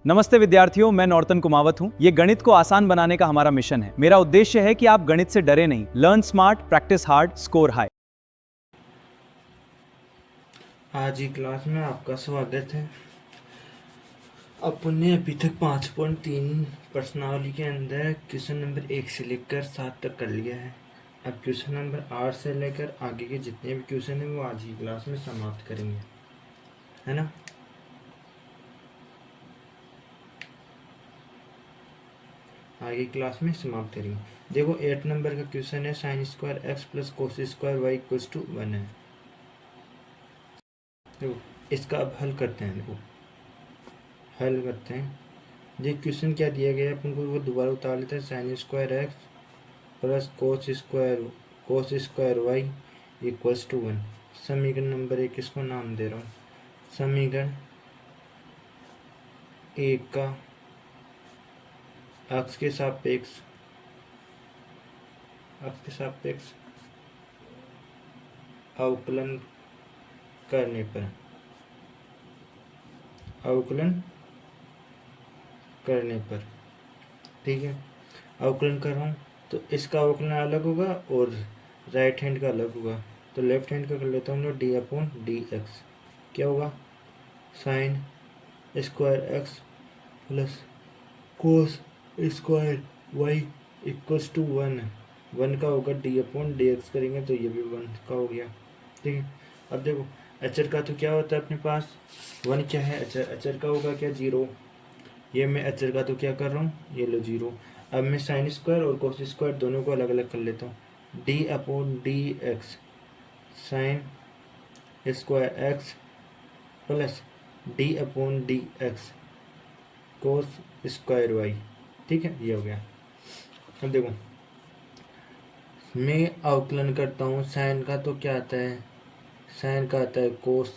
नमस्ते विद्यार्थियों, मैं नॉर्तन कुमावत हूँ। ये गणित को आसान बनाने का हमारा मिशन है। मेरा उद्देश्य है कि आप गणित से डरे नहीं। Learn smart, practice hard, score high. आज की क्लास में आपका स्वागत है। अपने अभी तक 5.3 प्रश्नावली के अंदर क्वेश्चन नंबर 1 से लेकर 7 तक कर लिया है। अब क्वेश्चन नंबर 8 से लेकर आगे के जितने भी क्वेश्चन हैं वो आज की क्लास में समाप्त करेंगे, है ना। आगे क्लास में समाप्त करेंगे। देखो 8 नंबर का क्वेश्चन है, sine square x plus cos square y equals to 1 है। देखो इसका अब हल करते हैं। देखो हल करते हैं। ये क्वेश्चन क्या दिया गया है अपन को वो दोबारा उतार लेते हैं। Sine square x plus cos square y equals to 1। समीकरण नंबर 1 इसको नाम दे रहा हूँ। समीकरण 1 का एक्स के सापेक्ष अवकलन करने पर ठीक है, अवकलन कर रहा हूँ तो इसका अवकलन अलग होगा और राइट हैंड का अलग होगा। तो लेफ्ट हैंड का कर लेता हूँ, डी अपॉन डी एक्स क्या होगा, sine square x plus cos square y equals to 1 का होगा डी अपॉन डी एक्स करेंगे तो ये भी 1 का हो गया। ठीक है, अब देखो अचर का तो क्या होता है अपने पास 1 क्या है, अचर का होगा क्या 0। ये मैं अचर का तो क्या कर रहा हूँ, ये लो 0। अब मैं साइन स्क्वायर और कोस स्क्वायर दोनों को अलग अलग कर लेता हूँ। D upon d x sine square x plus d upon d x cos square y. ठीक है, ये हो गया। अब देखो मैं अवकलन करता हूँ, साइन का तो क्या आता है, साइन का आता है कोस,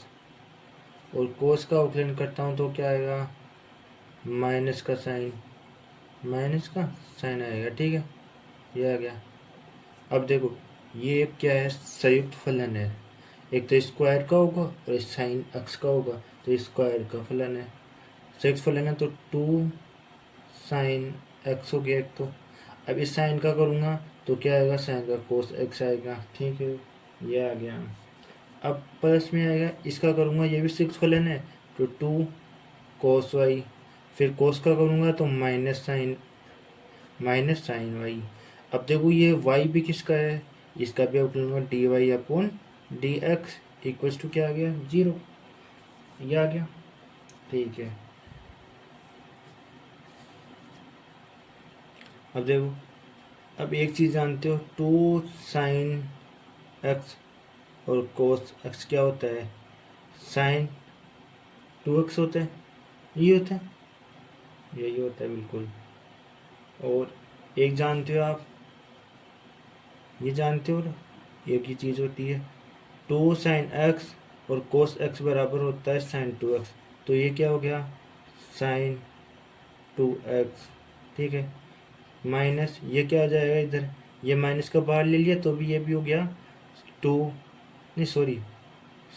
और कोस का अवकलन करता हूँ तो क्या आएगा, माइनस का साइन आएगा। ठीक है, ये आ गया। अब देखो ये क्या है, संयुक्त फलन है। एक तो स्क्वायर का होगा और साइन एक्स का होगा, तो स्क्वायर का फलन है, संयुक्त फलन है। तो 2 साइन एक्स हो गया एक तो। अब इस साइन का करूँगा तो क्या आएगा, साइन का कोस एक्स आएगा। ठीक है, ये आ गया। अब प्लस में आएगा, इसका करूँगा ये भी सिक्स फलन है तो 2 कोस वाई, फिर कोस का करूँगा तो माइनस साइन वाई। अब देखो ये वाई भी किसका है, इसका भी अवकलन होगा d y upon d x equals to क्या आ गया 0, ये आ गया। ठीक है, अब देखो अब एक चीज़ जानते हो, 2 साइन एक्स और कोस एक्स क्या होता है, साइन 2x होता है, ये होता है, यही होता है बिल्कुल। और एक जानते हो आप, ये जानते हो ना, एक ही चीज़ होती है 2 साइन एक्स और कोस एक्स बराबर होता है साइन 2x। तो ये क्या हो गया, साइन 2x। ठीक है, माइनस ये क्या आ जाएगा इधर, ये माइनस का बाहर ले लिया तो भी ये भी हो गया 2, नहीं सॉरी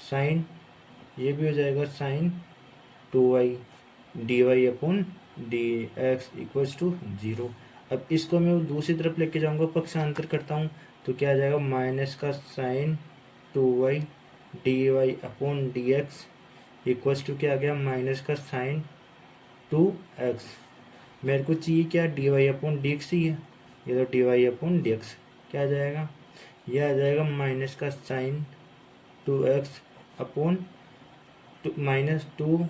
साइन, ये भी हो जाएगा sine 2y d y upon d x equals to 0। अब इसको मैं दूसरी तरफ लेके जाऊंगा, पक्षांतर करता हूँ तो क्या आ जाएगा, माइनस का sine 2y d y upon d x equals to क्या आ गया, माइनस का साइन 2x। मेरे को चाहिए क्या, d y upon d x ही है, ये तो d y upon d x क्या आ जाएगा, ये आ जाएगा माइनस का sine 2x upon minus 2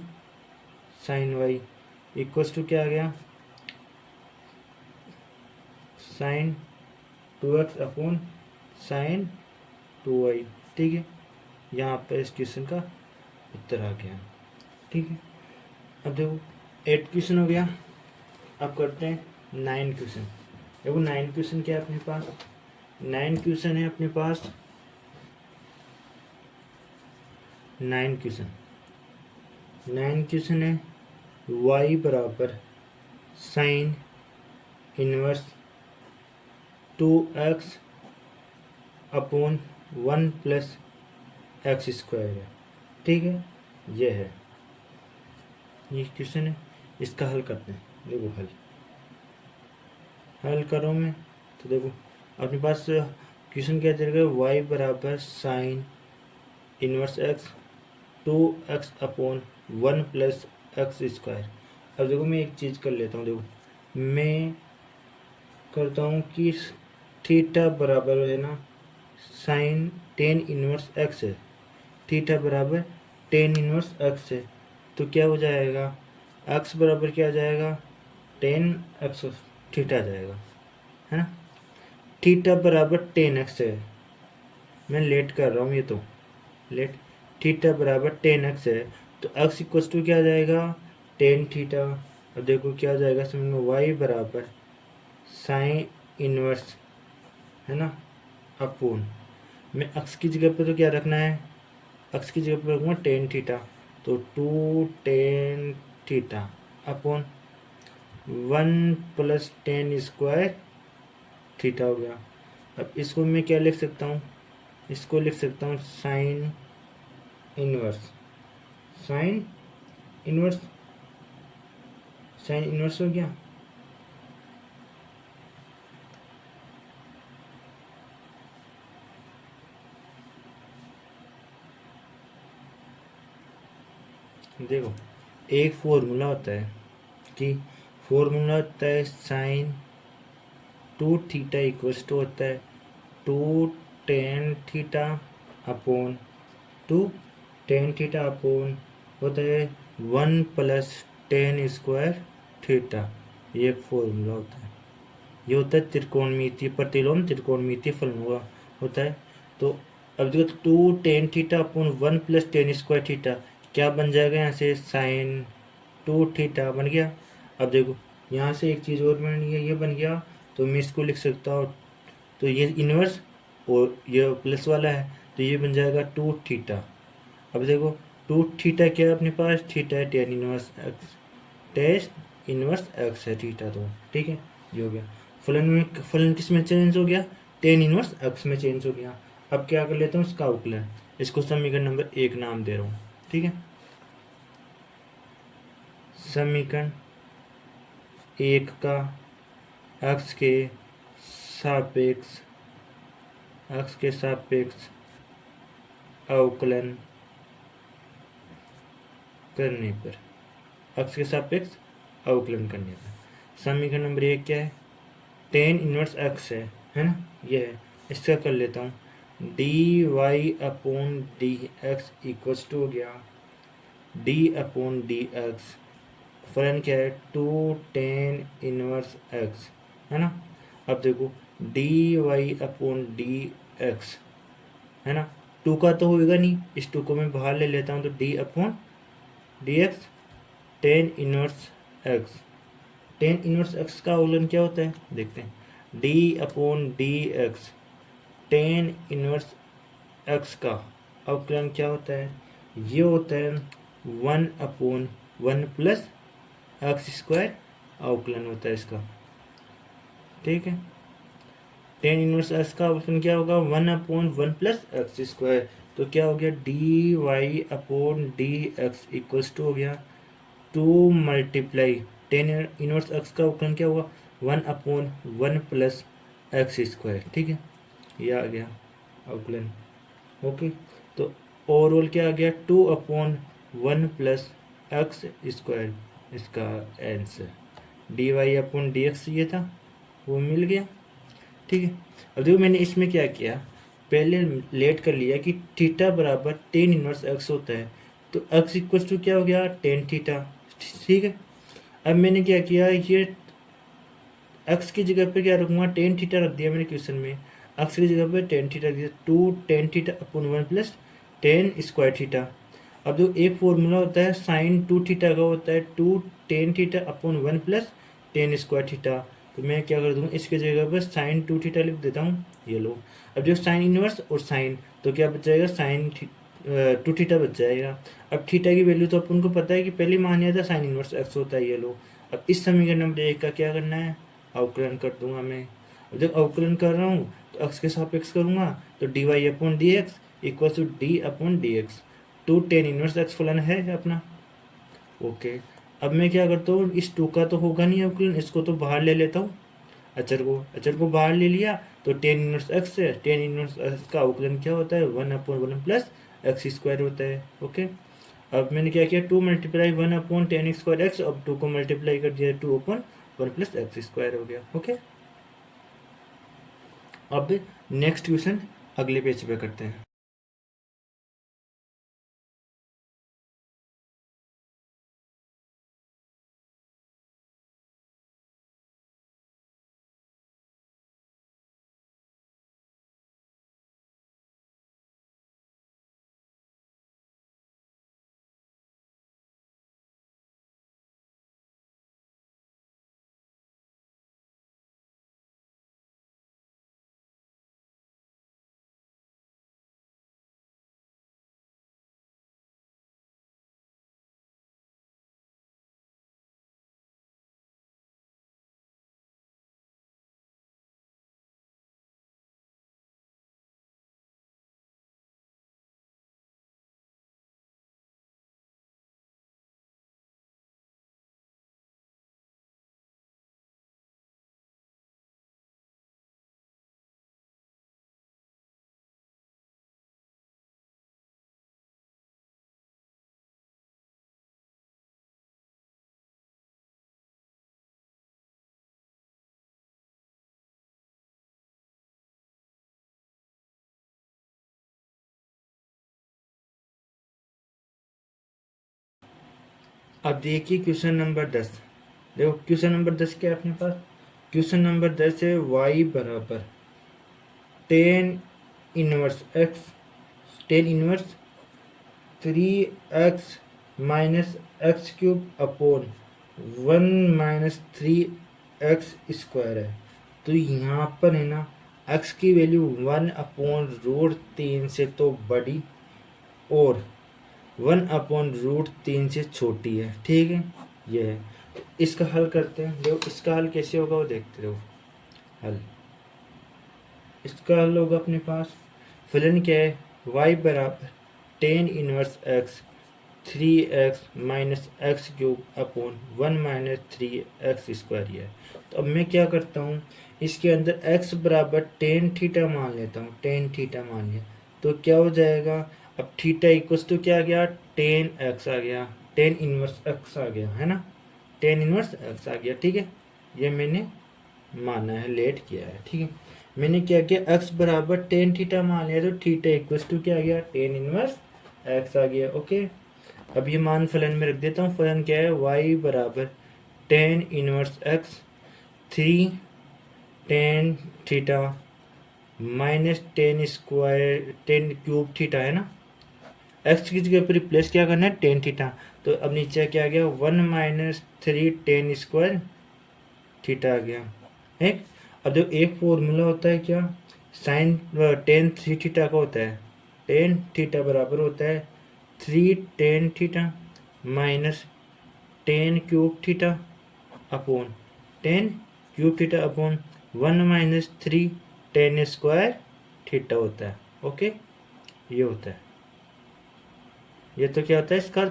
sine y equals to क्या आ गया, sign 2x upon sine 2y। ठीक है, यहाँ पर इस क्वेश्चन का उत्तर आ गया। ठीक है, अब देखो 8 क्वेश्चन हो गया। अब करते हैं 9 क्वेश्चन। देखो 9 क्वेश्चन क्या है अपने पास, 9 क्वेश्चन है अपने पास, 9 क्वेश्चन है y बराबर sine inverse 2x upon 1 plus x square है। ठीक है, ये है, ये क्वेश्चन है। इसका हल करते हैं। देखो हल करो मैं, तो देखो अपने पास क्वेश्चन क्या दे रखा है, वाई बराबर sine inverse x 2x upon 1 plus x square. अब देखो मैं एक चीज़ कर लेता हूँ, देखो मैं करता हूँ कि थीटा बराबर है ना साइन टेन इनवर्स एक्स है, थीटा बराबर टेन इनवर्स एक्स है, तो क्या हो जाएगा, एक्स बराबर क्या आ जाएगा, टेन एक्स थीटा आ जाएगा, है ना। थीटा बराबर टेन एक्स है, मैं लेट कर रहा हूँ ये तो लेट, थीटा बराबर टेन एक्स है, तो एक्स इक्वस टू क्या आ जाएगा, टेन थीटा। अब देखो क्या आ जाएगा समझ में, वाई बराबर साइन इनवर्स, है ना, अपून में एक्स की जगह पे तो क्या रखना है, एक्स की जगह पे रखूँगा टेन थीटा, तो two tan theta upon 1 plus tan square theta हो गया। अब इसको मैं क्या लिख सकता हूँ, इसको लिख सकता हूँ sine inverse, sine inverse, sine inverse हो गया। देखो एक फॉर्मूला होता है कि फॉर्मूला होता है sine two theta equals to होता है two tan theta upon two tan theta upon होता है 1 प्लस टेन स्क्वायर थीटा, ये एक फॉर्मूला होता है। ये होता है त्रिकोणमितीय प्रतिलोम त्रिकोणमितीय फलन होता है। तो अब देखो two tan theta upon 1 plus tan square theta क्या बन जाएगा, यहाँ से साइन टू थीटा बन गया। अब देखो यहाँ से एक चीज़ और बन गया, ये बन गया, तो मैं इसको लिख सकता हूँ, तो ये इनवर्स और ये प्लस वाला है, तो ये बन जाएगा टू थीटा। अब देखो टू थीटा क्या है अपने पास, थीटा है tan inverse x, ten inverse x है थीटा, तो ठीक है ये हो गया। फलन किस में चेंज हो गया, टेन इनवर्स एक्स में चेंज हो गया। अब क्या कर लेता हूँ इसका अवकलन, इसको समीकरण नंबर 1 नाम दे रहा हूँ, ठीक है। समीकरण 1 का एक्स के सापेक्ष अवकलन करने पर, एक्स के सापेक्ष अवकलन करने पर समीकरण नंबर 1 क्या है, टेन इनवर्स एक्स है ना, ये है। इसका कर लेता हूँ d y upon d x equals to हो गया डी अपॉन डी एक्स, फलन क्या है टू टेन इनवर्स एक्स, है ना। अब देखो d y upon d x, है ना, टू का तो होगा नहीं, इस टू को मैं बाहर ले लेता हूँ, तो D upon d x ten inverse x, ten inverse x का अवकलन क्या होता है देखते हैं, D upon d x ten inverse x का अवकलन क्या होता है, ये होता है 1 अपॉन 1 प्लस एक्स स्क्वायर अवकलन होता है इसका, ठीक है। टेन इनवर्स एक्स का अवकलन क्या होगा, 1 अपॉन 1 प्लस एक्स स्क्वायर, तो क्या हो गया d y upon d x equals to हो गया two multiply tan inverse x का अवकलन क्या हुआ 1 अपॉन 1 प्लस एक्स स्क्वायर, ठीक है, ये आ गया अवकलन, ओके। तो ओवरऑल क्या आ गया 2 अपॉन 1 प्लस एक्स स्क्वायर, इसका answer d y upon d x ये था, वो मिल गया, ठीक है। अब देखो मैंने इसमें क्या किया, पहले लेट कर लिया कि थीटा बराबर टेन इनवर्स एक्स होता है, तो एक्स इक्वल टू क्या हो गया टेन थीटा, ठीक है। अब मैंने क्या किया, ये एक्स की जगह पे क्या रखूँगा टेन थीटा रख दिया मैंने क्वेश्चन में, एक्स की जगह पे टेन थीटा रख दिया, two tan theta upon 1 plus tan square theta. अब जो एक फॉर्मूला होता है साइन टू थीटा का होता है two tan theta upon 1 plus tan square theta, तो मैं क्या कर दूँगा इसकी जगह पर साइन टू थीटा लिख देता हूँ, ये लो। अब जो साइन इनवर्स और साइन, तो क्या बच जाएगा साइन टू थीटा बच जाएगा। अब थीटा की वैल्यू तो अपन को पता है कि पहले मान लिया था साइन इनवर्स एक्स होता है, ये लो। अब इस समीकरण नंबर 1 का क्या करना है, अवकलन कर दूंगा मैं। अब जब अवकलन कर रहा हूँ तो एक्स के सापेक्ष करूँगा, तो d y upon d x equal to d upon d x, two tan inverse x फलन है अपना, ओके। अब मैं क्या करता हूँ, इस 2 का तो होगा नहीं अवकलन, इसको तो बाहर ले लेता हूँ, अचर को बाहर ले लिया तो टेन इनवर्स एक्स है, टेन इनवर्स एक्स का अवकलन क्या होता है 1/1 प्लस एक्स स्क्वायर होता है। ओके, अब मैंने क्या किया 2 मल्टीप्लाई 1/10 स्क्वायर एक्स, अब 2 को मल्टीप्लाई कर दिया 2/1 प्लस एक्स स्क्वायर हो गया। ओके, अब नेक्स्ट क्वेश्चन अगले पेज पे करते हैं। अब देखिए क्वेश्चन नंबर 10। देखो क्वेश्चन नंबर 10 क्या है अपने पास, क्वेश्चन नंबर 10 है y बराबर ten inverse x, tan inverse 3x minus x cube upon 1 minus 3x square है। तो यहाँ पर है ना x की वैल्यू 1/√3 से तो बड़ी और 1/√3 से छोटी है। ठीक है, ये है। तो इसका हल करते हैं। देखो इसका हल कैसे होगा वो देखते रहो। हल, इसका हल होगा अपने पास, फलन क्या है y बराबर ten inverse x 3x minus x cube upon 1 minus 3x square है। तो अब मैं क्या करता हूँ, इसके अंदर x बराबर टेन थीटा मान लेता हूँ, टेन थीटा मान लिया तो क्या हो जाएगा, अब थीटा इक्वल्स टू क्या आ गया, टेन एक्स आ गया, टेन इनवर्स एक्स आ गया, है ना, टेन इनवर्स एक्स आ गया। ठीक है, ये मैंने माना है, लेट किया है। ठीक है, मैंने क्या किया x बराबर टेन थीटा मान लिया तो थीटा इक्वल्स टू क्या आ गया, टेन इनवर्स एक्स आ गया। ओके, अब ये मान फलन में रख देता हूँ। फलन क्या है y बराबर ten inverse x 3 tan theta minus ten square ten cube theta, है ना, एक्स की जगह पर रिप्लेस क्या करना है टेन थीटा। तो अब नीचे क्या आ गया 1 माइनस 3 टेन स्क्वायर थीटा आ गया। एक, अब जो एक फॉर्मूला होता है क्या, साइन टेन थ्री थीटा का होता है, टेन थीटा बराबर होता है 3 tan theta minus ten cube theta upon ten cube theta upon 1 minus 3 ten square theta होता है। ओके, ये होता है, ये तो क्या होता है इसका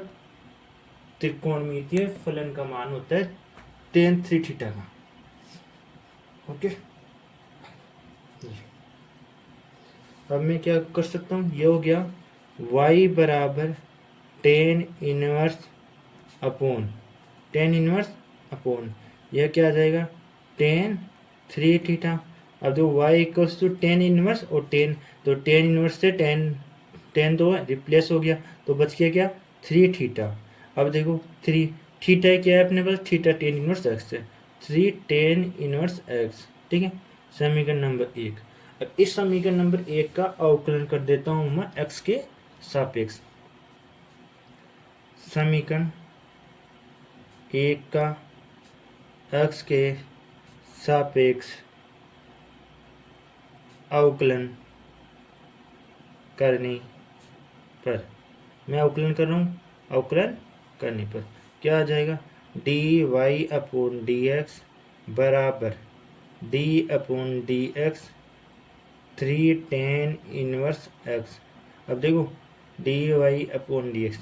त्रिकोणमितीय फलन का मान होता है टेन थ्री थीटा का। ओके, अब मैं क्या कर सकता हूँ, ये हो गया y बराबर tan inverse upon tan inverse upon यह क्या आ जाएगा टेन थ्री थीटा। अब जो y equals to tan inverse और टेन, तो टेन इनवर्स से टेन टेन तो रिप्लेस हो गया तो बच गया क्या थ्री थीटा। अब देखो थ्री थीटा क्या है अपने पास, थीटा टेन इनवर्स एक्स है, थ्री टेन इनवर्स एक्स। ठीक है, समीकरण नंबर एक। अब इस समीकरण नंबर एक का अवकलन कर देता हूं मैं एक्स के सापेक्ष। समीकरण एक का एक्स के सापेक्ष अवकलन करने पर, मैं अवकलन कर रहा हूँ, अवकलन करने पर क्या आ जाएगा d y upon d x बराबर d upon d x three tan inverse x. अब देखो d y upon d x,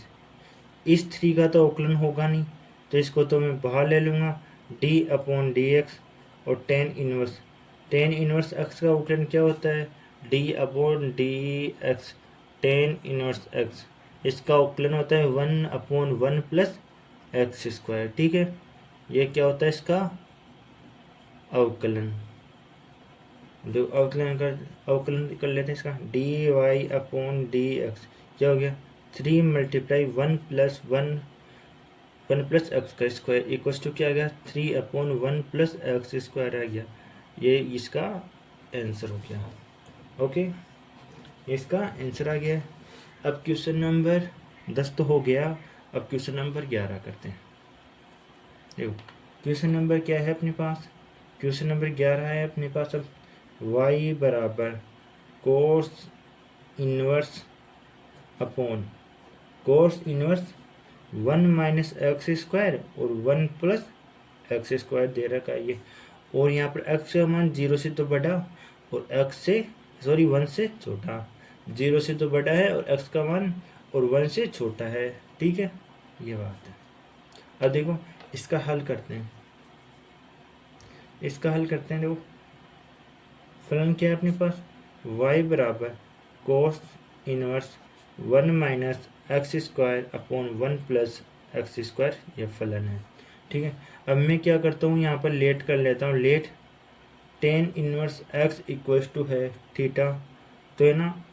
इस थ्री का तो अवकलन होगा नहीं तो इसको तो मैं बाहर ले लूँगा, डी अपॉन डी एक्स और टेन इनवर्स एक्स का अवकलन क्या होता है, D upon d x ten inverse x, इसका अवकलन होता है 1/1 प्लस एक्स स्क्वायर। ठीक है, ये क्या होता है इसका अवकलन। जो अवकलन कर लेते हैं इसका, d y upon d x क्या हो गया, 3 मल्टीप्लाई 1 प्लस एक्स का स्क्वायर इक्वल टू क्या आ गया, 3/1 प्लस एक्स स्क्वायर आ गया। ये इसका आंसर हो गया। ओके, इसका आंसर आ गया। अब क्वेश्चन नंबर 10 तो हो गया, अब क्वेश्चन नंबर 11 करते हैं। देखो क्वेश्चन नंबर क्या है अपने पास, क्वेश्चन नंबर 11 है अपने पास। अब y बराबर cos inverse upon cos inverse 1 minus x square और 1 प्लस एक्स स्क्वायर दे रखा है ये। और यहाँ पर एक्स का मान 0 से तो बड़ा और 1 से छोटा, 0 से तो बड़ा है और एक्स का मान और 1 से छोटा है। ठीक है, ये बात है। अब देखो इसका हल करते हैं, देखो फलन क्या है अपने पास, y बराबर cos inverse 1 minus x square upon 1 plus x square, यह फलन है। ठीक है, अब मैं क्या करता हूँ यहाँ पर लेट कर लेता हूँ, let tan inverse x equals to है थीटा, तो है ना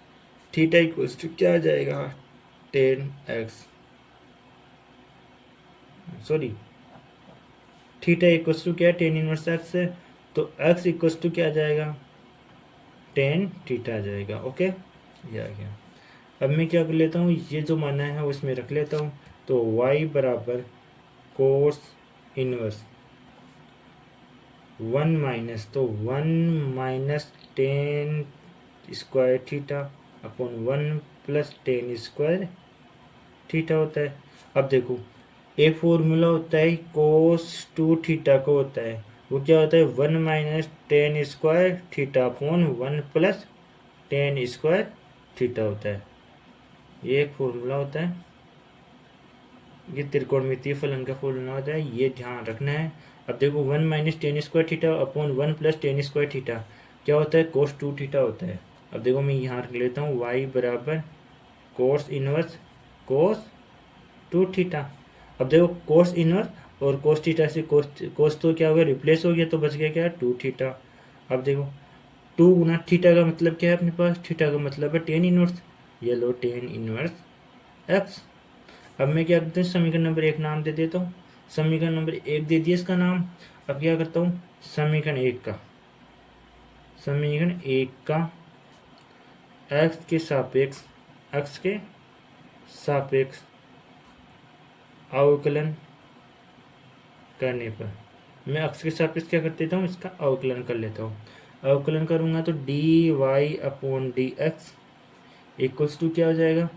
थीटा इक्वल्स टू क्या आ जाएगा, थीटा इक्वल्स टू क्या, टेन इनवर्स एक्स है, तो एक्स इक्वल्स टू क्या आ जाएगा, टेन थीटा आ जाएगा। ओके, ये आ गया। अब मैं क्या कर लेता हूँ, ये जो माना है उसमें रख लेता हूँ, तो y बराबर कोस इनवर्स 1 माइनस, तो 1 minus ten square theta upon 1 plus tan square theta होता है। अब देखो एक फॉर्मूला होता है कोस 2 थीटा को होता है, वो क्या होता है 1 minus ten square theta upon 1 plus tan square theta होता है। ये एक फॉर्मूला होता है, ये त्रिकोणमितीय फलन का फॉर्मूला होता है, ये ध्यान रखना है। अब देखो 1 minus ten square theta upon 1 plus tan square theta क्या होता है, कोस 2 थीटा होता है। अब देखो मैं यहाँ रख लेता हूँ y बराबर कोस इनवर्स कोस 2 थीटा। अब देखो कोस इनवर्स और कोस थीटा से कोस तो क्या हो गया, रिप्लेस हो गया, तो बच गया क्या, 2 थीटा। अब देखो 2 गुना थीटा का मतलब क्या है अपने पास, थीटा का मतलब है टेन इनवर्स, ये लो टेन इनवर्स एक्स। अब मैं क्या करता हूँ, समीकरण नंबर 1 नाम दे देता हूँ, समीकरण नंबर 1 दे दिया इसका नाम। अब क्या करता हूँ, समीकरण 1 का एक्स के सापेक्ष अवकलन करने पर मैं एक्स के सापेक्ष क्या कर देता हूँ, इसका अवकलन कर लेता हूँ। अवकलन करूँगा तो d y upon d x equals to क्या हो जाएगा,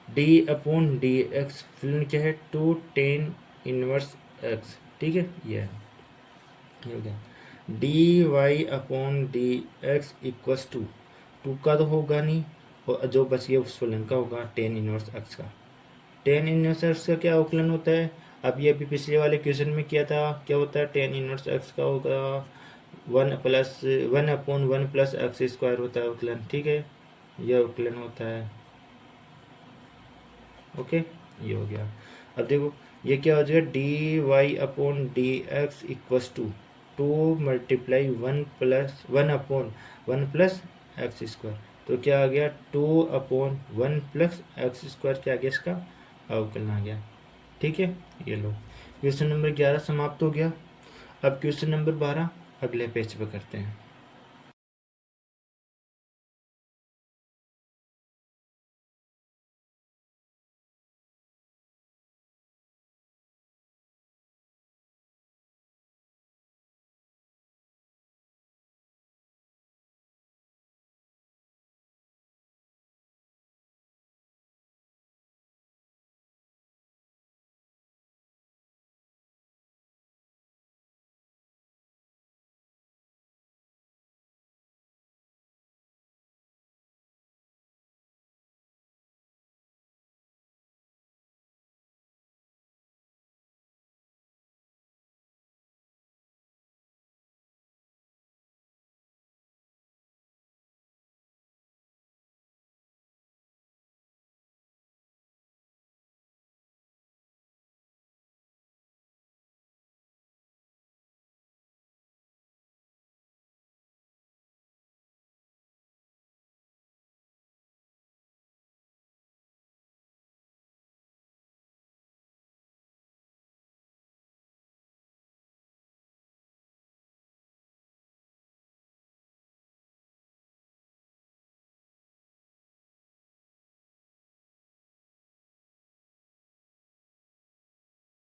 डी अपॉन डी एक्स फिर क्या है 2 टेन इनवर्स एक्स। ठीक है, ये हो गया d y upon d x equals to, two का तो होगा नहीं और जो बच गया उस फलन का होगा टेन इनवर्स एक्स का। टेन इनवर्स एक्स का क्या अवकलन होता है, अब ये अभी पिछले वाले क्वेश्चन में किया था, क्या होता है टेन इनवर्स एक्स का होगा 1/1 प्लस एक्स स्क्वायर होता है अवकलन। ठीक है, यह अवकलन होता है। ओके, ये हो गया। अब देखो ये क्या हो जाएगा, d y upon d x equals to 2 multiply 1 plus x square, तो क्या आ गया 2/1 प्लस एक्स स्क्वायर, क्या आ गया इसका अवकलन आ गया। ठीक है, ये लो क्वेश्चन नंबर 11 समाप्त हो गया। अब क्वेश्चन नंबर 12 अगले पेज पे करते हैं।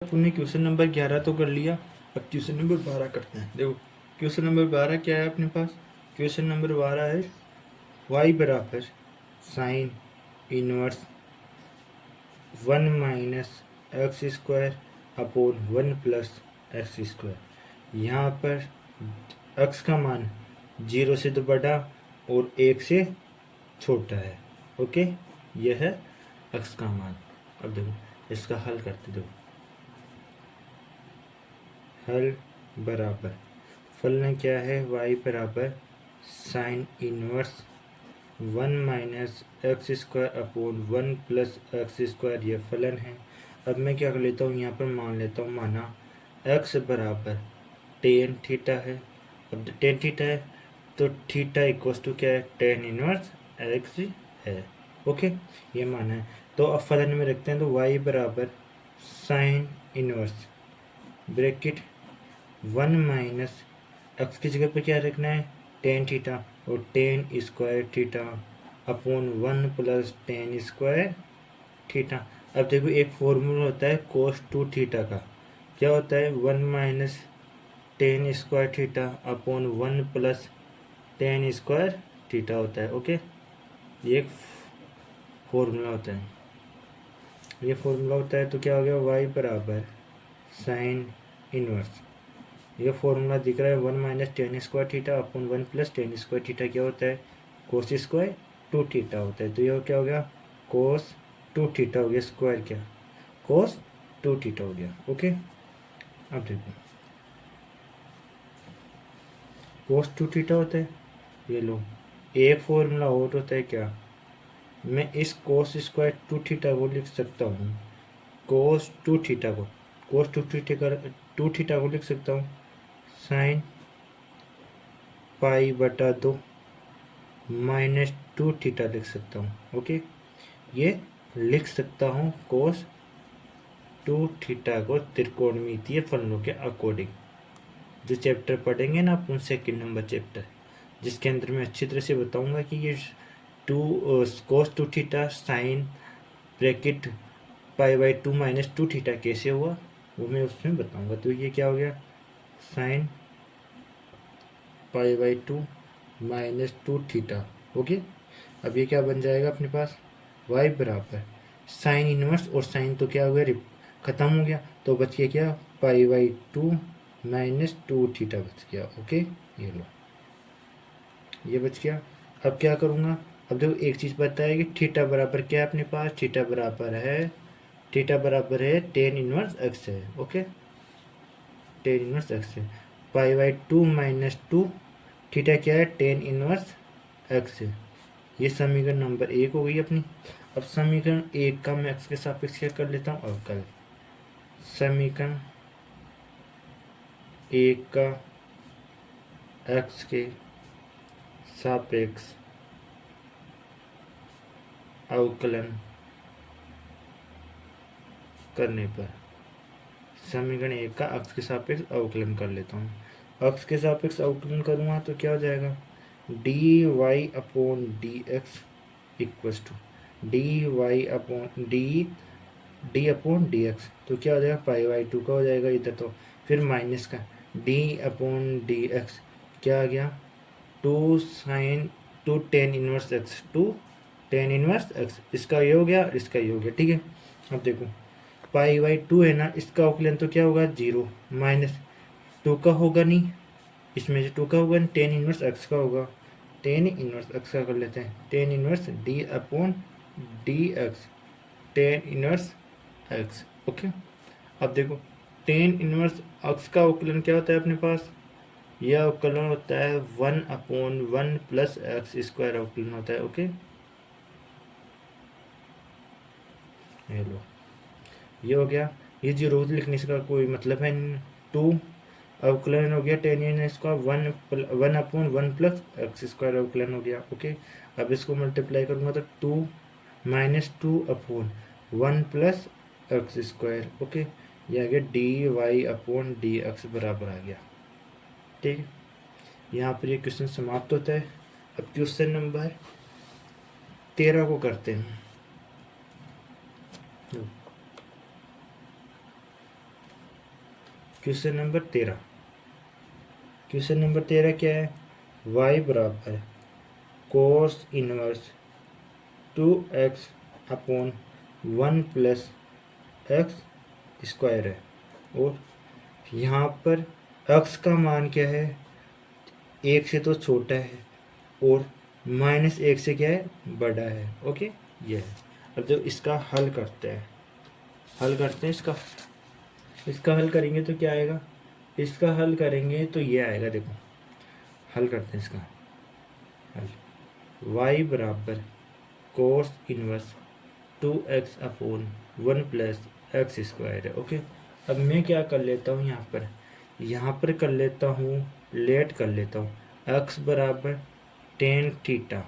आपने क्वेश्चन नंबर 11 तो कर लिया, अब क्वेश्चन नंबर 12 करते हैं। देखो क्वेश्चन नंबर 12 क्या है अपने पास? क्वेश्चन नंबर 12 है y बराबर sine inverse 1 minus x square upon 1 plus x square. यहाँ पर x का मान 0 से तो बड़ा और 1 से छोटा है। ओके, यह है x का मान। अब देखो इसका हल करते, देखो हल बराबर फलन क्या है? y बराबर sine inverse 1 minus x square upon 1 plus x square, यह फलन है। अब मैं क्या कर लेता हूँ, यहाँ पर मान लेता हूँ, माना x बराबर टेन थीटा है। अब टेन थीटा है तो थीटा इक्वस टू क्या है? टेन इनवर्स एक्स है। ओके, ये माना है। तो अब फलन में रखते हैं, तो y बराबर sine inverse bracket 1 minus x की जगह पे क्या रखना है? टेन थीटा, और ten square theta upon 1 plus tan square theta. अब देखो एक फॉर्मूला होता है कोस टू थीटा का, क्या होता है? 1 minus ten square theta upon 1 plus tan square theta होता है। ओके, ये एक फॉर्मूला होता है, ये फॉर्मूला होता है। तो क्या हो गया? y बराबर साइन इनवर्स, ये फॉर्मूला दिख रहा है 1 minus ten square theta upon 1 plus tan square theta क्या होता है? कोस स्क्वायर टू थीटा होता है। तो ये क्या हो गया? कोस टू थीटा हो गया, स्क्वायर क्या? कोस टू थीटा हो गया। ओके, अब देखो कोस टू थीटा होता है, ये लो एक फॉर्मूला और होता है क्या? मैं इस कोस स्क्वायर टू थीटा को लिख सकता हूँ, कोस टू थीटा को, कोस टू थीटा को लिख सकता हूँ साइन पाई बटा 2 माइनस टू थीटा लिख सकता हूँ। ओके, ये लिख सकता हूँ कोस टू थीटा को त्रिकोणमितीय फलनों के अकॉर्डिंग। जो चैप्टर पढ़ेंगे ना अपन, सेकंड नंबर चैप्टर, जिसके अंदर मैं अच्छी तरह से बताऊंगा कि ये cos two theta sine bracket pi by 2 minus two theta कैसे हुआ, वो मैं उसमें बताऊंगा। तो ये क्या हो गया? Sine pi by 2 minus two theta. Okay, अब ये क्या बन जाएगा अपने पास? y बराबर साइन इनवर्स, और साइन तो क्या हो गया? खत्म हो गया, तो बच गया क्या? पाई बाई 2 माइनस टू थीटा बच गया। ओके, ये लो, ये बच गया। अब क्या करूँगा? अब देखो एक चीज़ पता है कि थीटा बराबर क्या है अपने पास? थीटा बराबर है टेन इनवर्स एक्स है। ओके, टेन इनवर्स एक्स है। पाई बाई 2 माइनस टू थीटा क्या है? टेन इनवर्स एक्स है। ये समीकरण नंबर 1 हो गई अपनी। अब समीकरण 1 का मैं एक्स के सापेक्ष क्या कर लेता हूँ अवकल। समीकरण 1 का एक्स के सापेक्ष अवकलन करने पर, समीकरण 1 का एक्स के सापेक्ष अवकलन कर लेता हूँ। एक्स के सापेक्ष अवकलन करूँगा तो क्या हो जाएगा? D y upon d x equals to d y upon d upon d x, तो क्या हो जाएगा? पाई बाई 2 का हो जाएगा इधर, तो फिर माइनस का डी अपॉन डी एक्स क्या आ गया? Two sine two tan inverse x, two tan inverse x, इसका ये हो गया, इसका ये हो गया। ठीक है, अब देखो पाई बाई 2 है ना, इसका अवकलन तो क्या होगा? 0 माइनस 2 का होगा नहीं, इसमें से 2 का होगा नहीं, टेन इनवर्स एक्स का होगा। टेन इनवर्स एक्स का कर लेते हैं, tan inverse D upon d x, ten inverse x. Okay, अब देखो टेन इनवर्स एक्स का अवकलन क्या होता है अपने पास? यह अवकलन होता है 1 अपॉन 1 प्लस एक्स स्क्वायर अवकलन होता है। ओके, ये लो, ये हो गया। ये जीरो लिखने से का कोई मतलब है नहीं। 2 अवकलन हो गया टेन इनवर्स का 1 अपॉन 1 प्लस एक्स स्क्वायर अवकलन हो गया। ओके, अब इसको मल्टीप्लाई करूँगा तो 2 minus 2 upon 1 plus x square. Okay, ये आ गया d y upon d x बराबर आ गया। ठीक है, यहाँ पर ये क्वेश्चन समाप्त होता है। अब क्वेश्चन नंबर 13 को करते हैं। Question number 13। क्वेश्चन नंबर 13 क्या है? y बराबर cos inverse 2x upon 1 plus x square है, और यहाँ पर x का मान क्या है? 1 से तो छोटा है और -1 से क्या है? बड़ा है। ओके, ये है। अब जब इसका हल करते हैं, इसका हल करेंगे तो क्या आएगा? इसका हल करेंगे तो ये आएगा, देखो हल करते हैं इसका हल। y बराबर cos inverse 2x upon 1 plus x square है। ओके, अब मैं क्या कर लेता हूँ, यहाँ पर कर लेता हूँ, लेट कर लेता हूँ x बराबर टेन थीटा,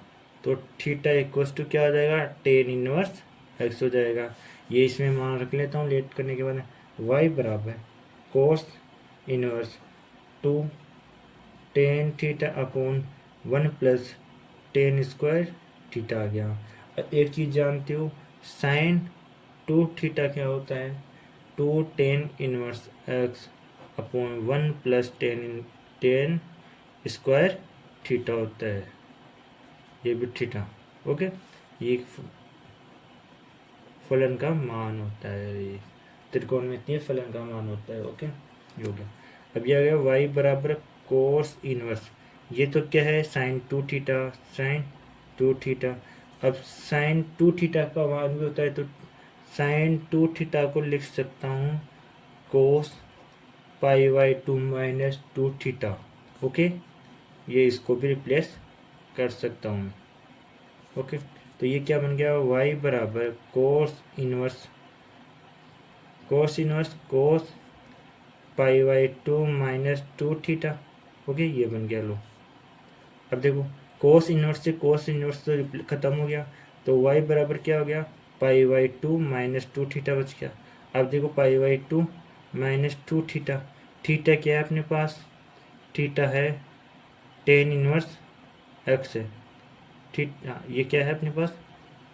तो थीटा इक्वस टू क्या हो जाएगा? टेन इनवर्स x हो जाएगा। ये इसमें मान रख लेता हूँ लेट करने के बाद। y बराबर cos inverse 2 tan theta upon 1 plus tan square theta आ गया। अब एक चीज़ जानते हो, साइन 2 थीटा क्या होता है? 2 tan inverse x upon 1 plus tan square theta होता है, ये भी थीटा। ओके, ये फलन का मान होता है, ये त्रिकोणमितीय फलन का मान होता है। ओके, ये हो गया। अब ये आ गया y बराबर कोस इनवर्स, ये तो क्या है? Sine 2 theta, sine 2 theta. अब साइन 2 थीटा का मान भी होता है, तो साइन 2 थीटा को लिख सकता हूँ cos pi by 2 minus 2 theta. Okay, ये इसको भी रिप्लेस कर सकता हूँ मैं। ओके, तो ये क्या बन गया? y बराबर cos inverse cos pi by 2 minus 2 theta. Okay, ये बन गया। लो, अब देखो कोस इनवर्स से कोस इनवर्स तो खत्म हो गया, तो y बराबर क्या हो गया? पाई बाई 2 माइनस 2 थीटा बच गया। अब देखो pi by 2 minus 2 theta, theta क्या है अपने पास? थीटा है टेन इनवर्स एक्स है। थीटा ये क्या है अपने पास?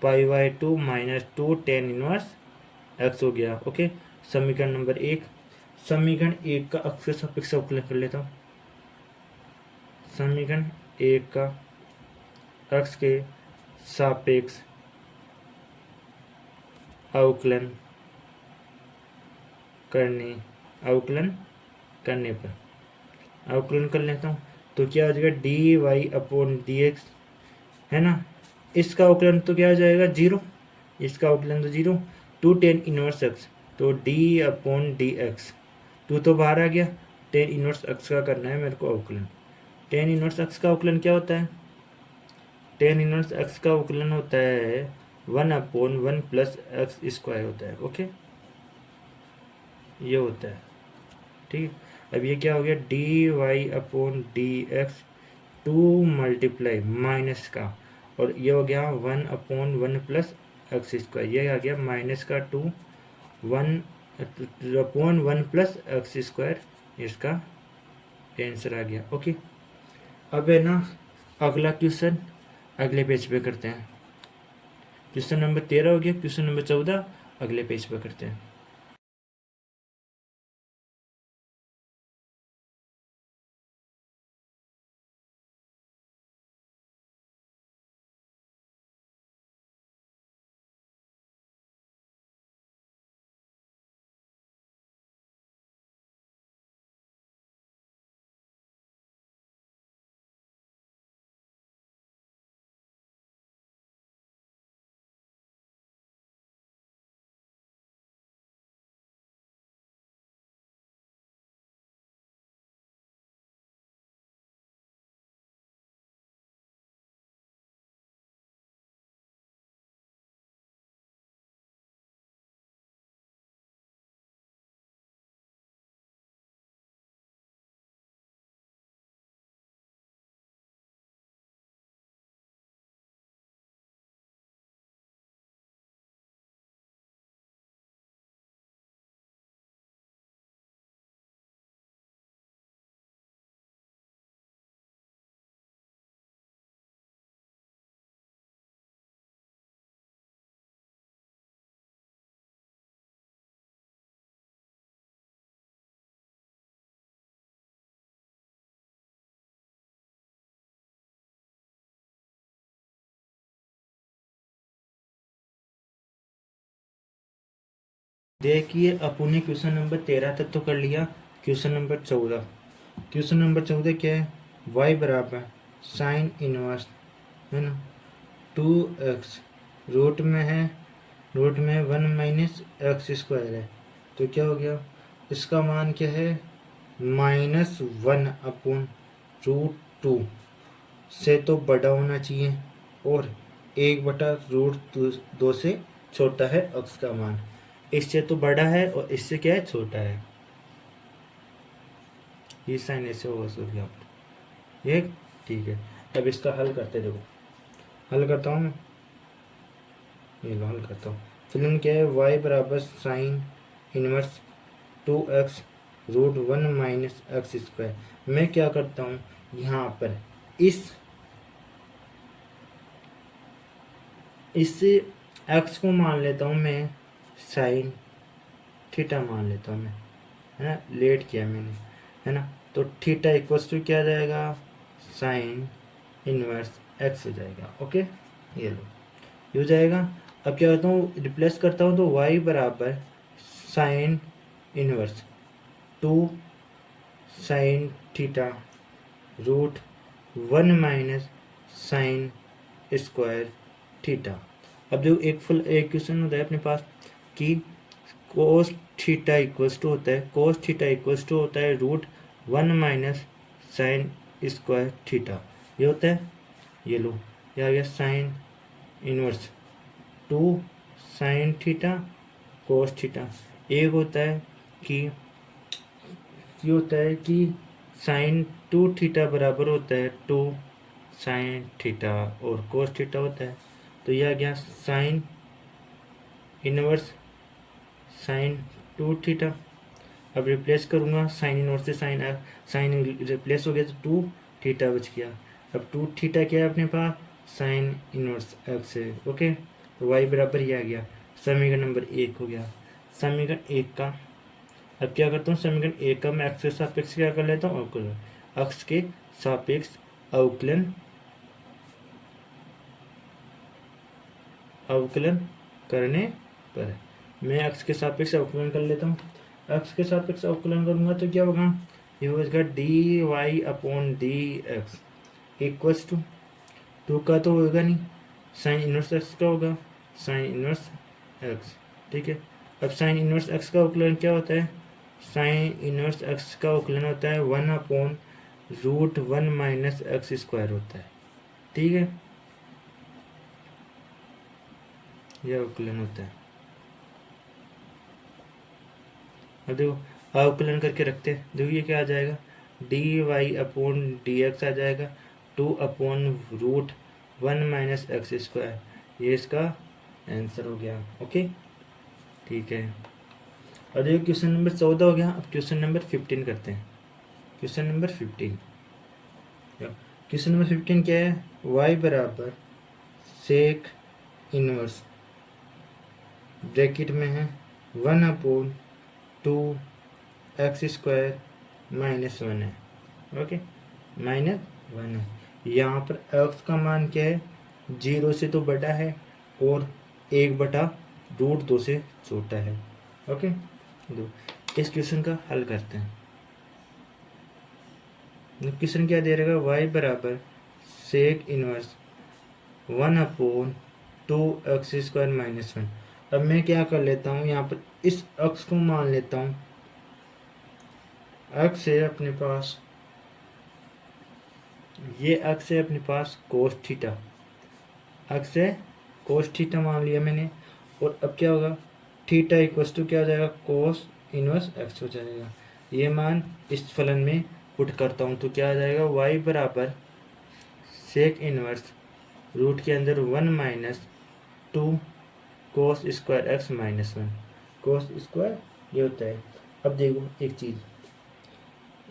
Pi by 2 minus 2 tan inverse x हो गया। ओके, समीकरण नंबर 1। समीकरण 1 का अक्षर सापेक्ष अवकलन कर लेता हूँ। समीकरण 1 का x के सापेक्ष अवकलन अवकलन करने पर अवकलन कर लेता हूँ, तो क्या हो जाएगा? D y upon d x, है ना। इसका अवकलन तो क्या हो जाएगा? 0, इसका अवकलन तो 0। 2 टेन इनवर्स एक्स, तो डी अपॉन डी एक्स, 2 तो बाहर आ गया, टेन इनवर्स एक्स का करना है मेरे को अवकलन। टेन इनवर्स एक्स का अवकलन क्या होता है? टेन इनवर्स एक्स का अवकलन होता है 1 अपॉन 1 प्लस एक्स स्क्वायर होता है। ओके, ये होता है, ठीक। अब ये क्या हो गया? D y upon d x, 2 multiply minus का, और ये हो गया 1 अपॉन 1 प्लस एक्स स्क्वायर, ये आ गया माइनस का 2 1 अपॉन 1 प्लस एक्स स्क्वायर, इसका आंसर आ गया। ओके, अब है ना अगला क्वेश्चन अगले पेज पे करते हैं। क्वेश्चन नंबर 13 हो गया, क्वेश्चन नंबर 14 अगले पेज पे करते हैं। देखिए अपन ने क्वेश्चन नंबर 13 तक तो कर लिया। क्वेश्चन नंबर 14, क्वेश्चन नंबर 14 क्या है, y बराबर साइन इनवर्स है ना 2x रूट में है, रूट में 1 माइनस एक्स स्क्वायर है, तो क्या हो गया, इसका मान क्या है -1 अपॉन √2 से तो बड़ा होना चाहिए और 1/√2 से छोटा है x का मान, इससे तो बड़ा है और इससे क्या है छोटा है, ये साइन ऐसे होगा सर यहाँ पर ये ठीक है। अब इसका हल करते देखो, हल करता हूँ मैं, ये लो हल करता हूँ। फिल्म क्या है, y बराबर sine inverse 2x root 1 minus x square. मैं क्या करता हूँ यहाँ पर इस x को मान लेता हूँ मैं साइन थीटा मान लेता हूँ मैं, है ना, लेट किया मैंने, है ना, तो थीटा इक्वल्स टू क्या आ जाएगा साइन इनवर्स एक्स हो जाएगा। ओके ये लो ये हो जाएगा। अब क्या करता हूँ रिप्लेस करता हूँ, तो y बराबर sine inverse 2 sine theta root 1 minus sine square theta. अब जो एक क्वेश्चन होता है अपने पास कि कोस थीटा इक्वल्स टू होता है, कोस थीटा इक्वल्स टू होता है root 1 minus sine square theta, ये होता है, ये लो ये आ गया sine inverse 2 sine theta cos theta. एक होता है कि ये होता है कि साइन 2 थीटा बराबर होता है 2 साइन थीटा और कोस थीटा होता है, तो यह आ गया साइन इनवर्स साइन 2 थीटा। अब रिप्लेस करूँगा साइन इनवर्स से साइन रिप्लेस हो गया तो 2 थीटा बच गया। अब 2 थीटा क्या है अपने पास साइन इनवर्स एक्स है। ओके तो वाई बराबर ये आ गया, समीकरण नंबर 1 हो गया। समीकरण 1 का अब क्या करता हूँ, समीकरण 1 का मैं एक्स के सापेक्ष क्या कर लेता हूँ अवकलन, एक्स के सापेक्ष अवकलन अवकलन करने पर मैं एक्स के सापेक्ष अवकलन कर लेता हूँ। एक्स के सापेक्ष अवकलन करूँगा तो क्या होगा, ये हो जाएगा d y upon d x equals to 2 का तो होगा नहीं, साइन इनवर्स एक्स का होगा साइन इनवर्स एक्स। ठीक है, अब साइन इनवर्स एक्स का अवकलन क्या होता है, साइन इनवर्स एक्स का अवकलन होता है 1 upon root 1 minus x square होता है। ठीक है, यह अवकलन होता है। अब देखो अवकलन करके रखते हैं, देखो ये क्या आ जाएगा d y upon d x आ जाएगा 2 upon root 1 minus x square, ये इसका आंसर हो गया। ओके ठीक है, और देखो क्वेश्चन नंबर 14 हो गया। अब क्वेश्चन नंबर 15 करते हैं। क्वेश्चन नंबर 15, क्वेश्चन नंबर 15 क्या है, y बराबर सेक इनवर्स ब्रैकेट में है 1 अपॉन 2 एक्स स्क्वायर -1 है। ओके -1 है, यहाँ पर x का मान क्या है 0 से तो बड़ा है और 1/√2 से छोटा है। ओके दो इस क्वेश्चन का हल करते हैं। क्वेश्चन क्या दे रहेगा, y बराबर sec inverse 1 upon 2 x square -1। अब मैं क्या कर लेता हूँ, यहाँ पर इस अक्ष को मान लेता हूँ, अक्ष है अपने पास, ये अक्ष है अपने पास कोस थीटा, अक्ष है कोस थीटा मान लिया मैंने। और अब क्या होगा थीटा इक्वल्स टू क्या हो जाएगा कोस इनवर्स एक्स हो जाएगा। ये मान इस फलन में पुट करता हूँ तो क्या आ जाएगा, y बराबर सेक इनवर्स रूट के अंदर 1 minus 2 cos square x -1 cos square ये होता है। अब देखो एक चीज़,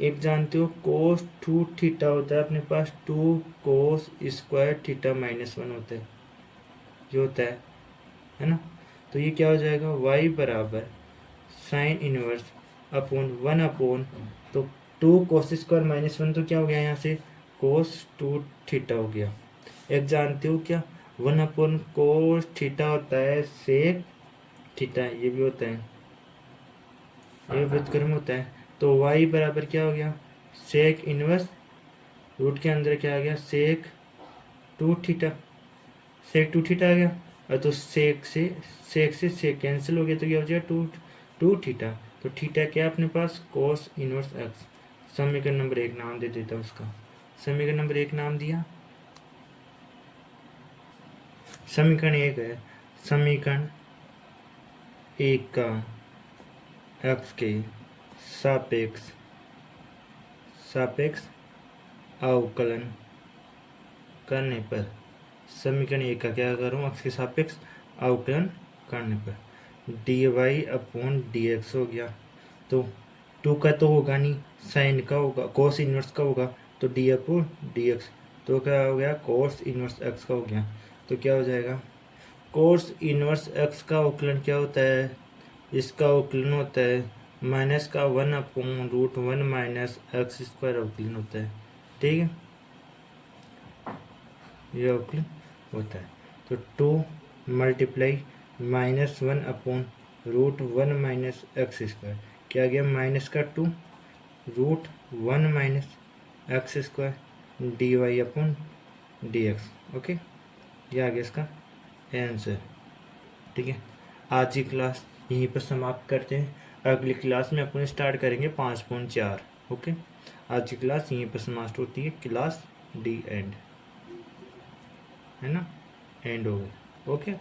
एक जानते हो कोस 2 थीटा होता है अपने पास 2 कोस स्क्वायर थीटा -1 होता है, ये होता है ना। तो ये क्या हो जाएगा y बराबर साइन इनवर्स अपॉन 1 अपॉन तो 2 कोस स्क्वायर -1 तो क्या हो गया यहाँ से कोस 2 थीटा हो गया। एक जानते हो क्या 1 अपॉन कोस थीटा होता है सेक थीटा, ये भी होता है ये व्युत्क्रम होता है। तो y बराबर क्या हो गया, सेक इनवर्स रूट के अंदर क्या आ गया, सेक 2 थीटा, सेक 2 थीटा आ गया। और तो सेक से सेक कैंसिल हो गया, तो क्या हो जाएगा 2 थीटा। तो थीटा क्या है अपने पास, कोस इनवर्स एक्स। समीकरण नंबर 1 नाम दे देता हूँ उसका। समीकरण नंबर 1 नाम दिया, समीकरण 1 है, समीकरण 1 का एक्स के सापेक्ष सापेक्ष अवकलन करने पर, समीकरण 1 का क्या करूँ, एक्स के सापेक्ष अवकलन करने पर d y upon d x हो गया। तो 2 का तो होगा नहीं, साइन का होगा, कोस इनवर्स का होगा, तो डी अपॉन डी एक्स, तो क्या हो गया, कोस इनवर्स एक्स का हो गया। तो क्या हो जाएगा, कोस इनवर्स एक्स का अवकलन क्या होता है, इसका अवकलन होता है माइनस का 1 upon root 1 minus x square अवकलन होता है, ठीक है, ये अवकलन होता है। तो 2 multiply -1 upon root 1 minus x square, क्या गया माइनस का 2 root 1 minus x square d y upon d x. Okay, ये आ गया इसका आंसर, ठीक है। आज की क्लास यहीं पर समाप्त करते हैं, अगली क्लास में अपन स्टार्ट करेंगे 5.4। ओके, आज की क्लास यहीं पर समाप्त होती है, क्लास डी एंड, है ना, एंड हो गया। ओके।